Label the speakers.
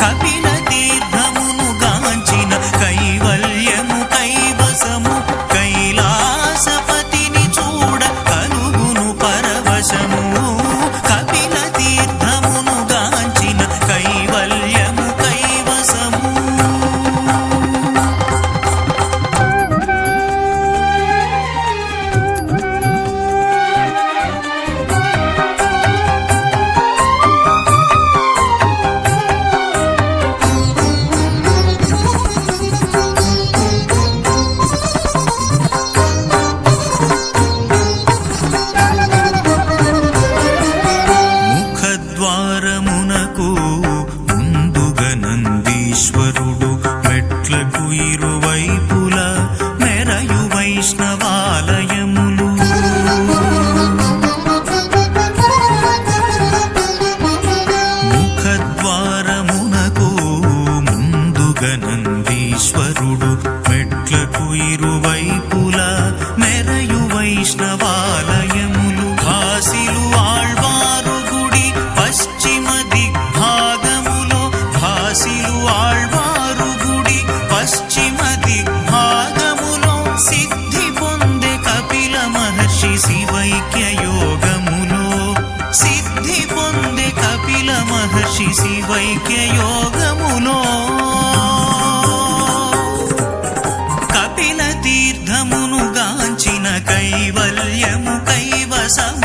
Speaker 1: కపిల తీర్థమును గాంచిన కైవల్యము కైవసము కైలాసపతిని చూడ కలుగును పరవశము కపిల తీర్థమును గాంచిన కైవల్యము కైవసము ముఖద్వారమునకు ముందుగా నందీశ్వరుడు మెట్లకు ఇరువైపుల మెరయు వైష్ణవాలయములు ముఖద్వారమునకు ముందుగా నందీశ్వరుడు మెట్లకు ఇరువైపుల మెరయు వైష్ణవాలయములు భాసిలు ఆళ్వారు గుడి పశ్చిమ దిగ్భాగములో భాసిలు ఆళ్వారు గుడి పశ్చిమ దిగ్భాగములో సిద్ధి పొందే కపిల మహర్షి శివైక్య యోగములో సిద్ధి పొందే కపిల మహర్షి శివైక్య యోగములో కపిల తీర్థమును గాంచిన కైవల్యము కైవసము